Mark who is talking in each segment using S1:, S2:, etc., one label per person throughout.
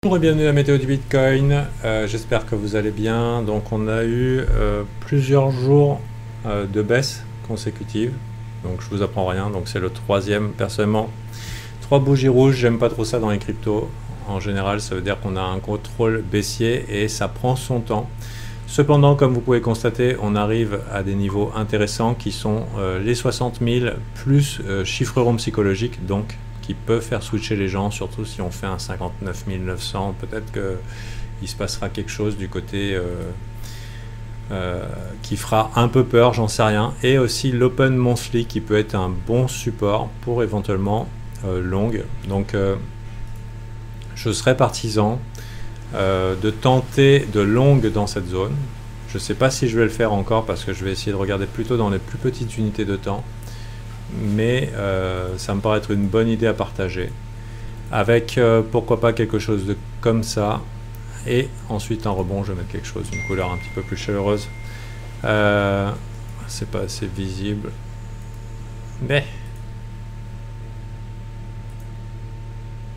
S1: Bonjour et bienvenue à la météo du Bitcoin. J'espère que vous allez bien. Donc on a eu plusieurs jours de baisse consécutive. Donc je vous apprends rien. Donc c'est le troisième. Personnellement, 3 bougies rouges. J'aime pas trop ça dans les cryptos. En général, ça veut dire qu'on a un contrôle baissier et ça prend son temps. Cependant, comme vous pouvez constater, on arrive à des niveaux intéressants qui sont les 60 000 plus chiffre rond psychologique, donc qui peuvent faire switcher les gens, surtout si on fait un 59 900. Peut-être qu'il se passera quelque chose du côté qui fera un peu peur, j'en sais rien. Et aussi l'Open Monthly qui peut être un bon support pour éventuellement long. Donc je serais partisan de tenter de long dans cette zone. Je ne sais pas si je vais le faire encore parce que je vais essayer de regarder plutôt dans les plus petites unités de temps. Mais ça me paraît être une bonne idée à partager. Avec pourquoi pas quelque chose de comme ça. Et ensuite un rebond, je vais mettre quelque chose, une couleur un petit peu plus chaleureuse. C'est pas assez visible. Mais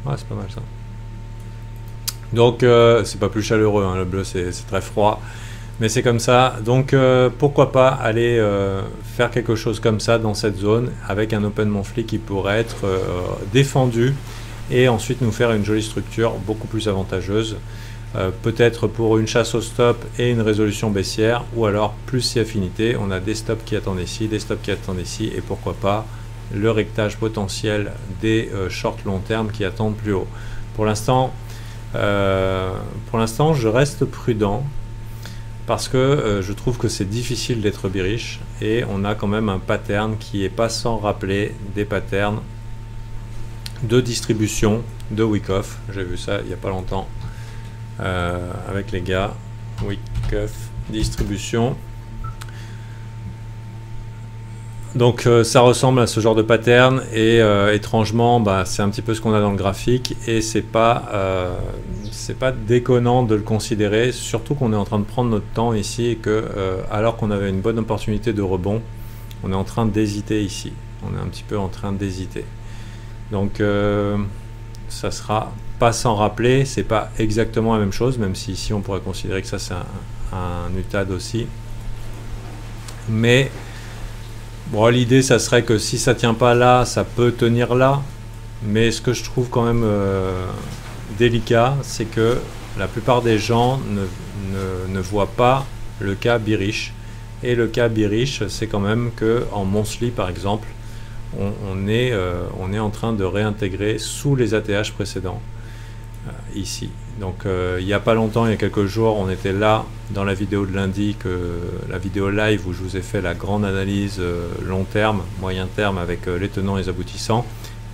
S1: ouais, c'est pas mal ça. Donc c'est pas plus chaleureux, hein, le bleu c'est très froid, mais c'est comme ça. Donc pourquoi pas aller faire quelque chose comme ça dans cette zone avec un Open Monthly qui pourrait être défendu et ensuite nous faire une jolie structure beaucoup plus avantageuse, peut-être pour une chasse au stop et une résolution baissière, ou alors plus si affinité, on a des stops qui attendent ici, des stops qui attendent ici, et pourquoi pas le rectage potentiel des short long terme qui attendent plus haut. Pour l'instant, je reste prudent parce que je trouve que c'est difficile d'être bearish et on a quand même un pattern qui est pas sans rappeler des patterns de distribution de Wyckoff. J'ai vu ça il n'y a pas longtemps avec les gars. Wyckoff distribution. Donc ça ressemble à ce genre de pattern et étrangement c'est un petit peu ce qu'on a dans le graphique et c'est pas déconnant de le considérer, surtout qu'on est en train de prendre notre temps ici et que alors qu'on avait une bonne opportunité de rebond, on est en train d'hésiter ici, on est un petit peu en train d'hésiter. Donc ça sera pas sans rappeler, c'est pas exactement la même chose, même si ici on pourrait considérer que ça c'est un UTAD aussi, mais bon, l'idée, ça serait que si ça tient pas là, ça peut tenir là. Mais ce que je trouve quand même délicat, c'est que la plupart des gens ne voient pas le cas bearish. Et le cas bearish, c'est quand même que en monthly, par exemple, on est en train de réintégrer sous les ATH précédents ici. Donc il n'y a pas longtemps, il y a quelques jours, on était là dans la vidéo de lundi, la vidéo live où je vous ai fait la grande analyse long terme, moyen terme avec les tenants et les aboutissants.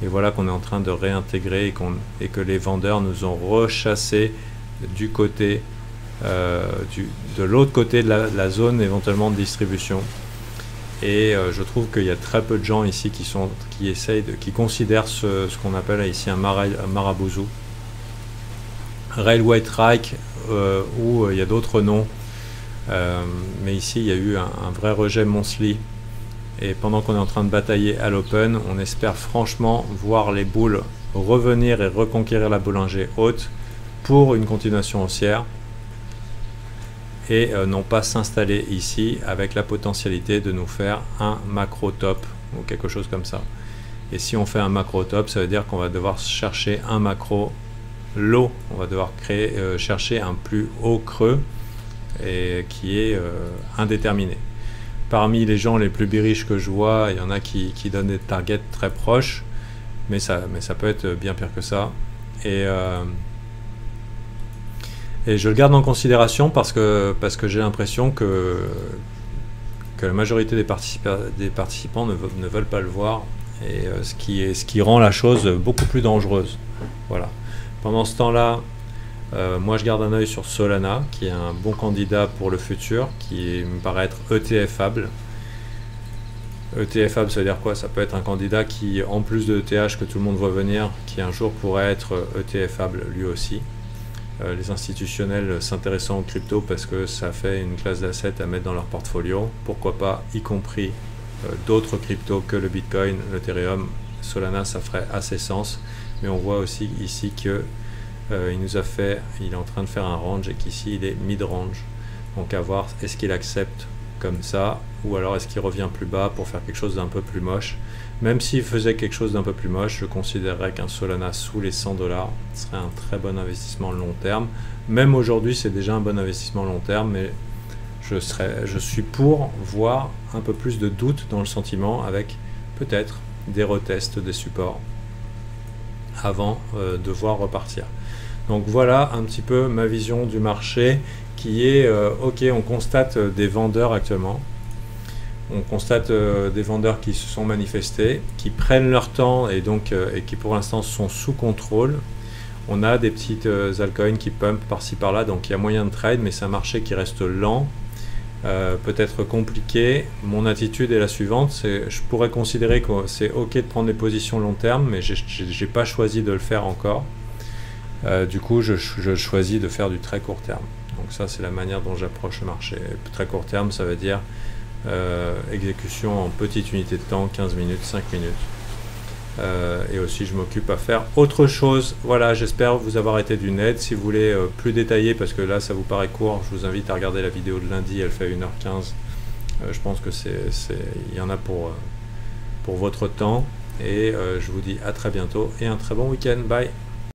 S1: Et voilà qu'on est en train de réintégrer et que les vendeurs nous ont rechassé du côté de l'autre côté de la zone éventuellement de distribution. Et je trouve qu'il y a très peu de gens ici qui considèrent ce qu'on appelle ici un marabouzou. Railway Track où il y a d'autres noms, mais ici il y a eu un vrai rejet monthly et pendant qu'on est en train de batailler à l'open, on espère franchement voir les boules revenir et reconquérir la Bollinger haute pour une continuation haussière et non pas s'installer ici avec la potentialité de nous faire un macro top ou quelque chose comme ça. Et si on fait un macro top, ça veut dire qu'on va devoir chercher un macro low, on va devoir chercher un plus haut creux et qui est indéterminé. Parmi les gens les plus bearish que je vois, il y en a qui donnent des targets très proches, mais ça peut être bien pire que ça. Et je le garde en considération parce que j'ai l'impression que la majorité des participants ne veulent pas le voir, et ce qui rend la chose beaucoup plus dangereuse. Voilà. Pendant ce temps-là, moi je garde un œil sur Solana, qui est un bon candidat pour le futur, qui me paraît être ETFable. ETFable, ça veut dire quoi? Ça peut être un candidat qui, en plus de ETH que tout le monde voit venir, qui un jour pourrait être ETFable lui aussi. Les institutionnels s'intéressant aux crypto parce que ça fait une classe d'assets à mettre dans leur portfolio. Pourquoi pas, y compris d'autres cryptos que le Bitcoin, l'Ethereum, Solana, ça ferait assez sens. Mais on voit aussi ici que il nous a fait, il est en train de faire un range et qu'ici il est mid-range. Donc à voir est-ce qu'il accepte comme ça ou alors est-ce qu'il revient plus bas pour faire quelque chose d'un peu plus moche. Même s'il faisait quelque chose d'un peu plus moche, je considérerais qu'un Solana sous les 100 $ serait un très bon investissement long terme. Même aujourd'hui, c'est déjà un bon investissement long terme, mais je suis pour voir un peu plus de doute dans le sentiment avec peut-être des retests des supports avant de voir repartir. Donc voilà un petit peu ma vision du marché qui est ok, on constate des vendeurs actuellement. On constate des vendeurs qui se sont manifestés, qui prennent leur temps et donc et qui pour l'instant sont sous contrôle. On a des petites altcoins qui pump par-ci par-là, donc il y a moyen de trade, mais c'est un marché qui reste lent, peut-être compliqué. Mon attitude est la suivante, je pourrais considérer que c'est ok de prendre des positions long terme, mais j'ai pas choisi de le faire encore. Du coup, je choisis de faire du très court terme. Donc ça, c'est la manière dont j'approche le marché. Très court terme, ça veut dire exécution en petite unité de temps, 15 minutes, 5 minutes. Et aussi, je m'occupe à faire autre chose. Voilà, j'espère vous avoir été d'une aide. Si vous voulez plus détaillé, parce que là, ça vous paraît court, je vous invite à regarder la vidéo de lundi, elle fait 1h15. Je pense que il y en a pour votre temps. Et je vous dis à très bientôt et un très bon week-end. Bye!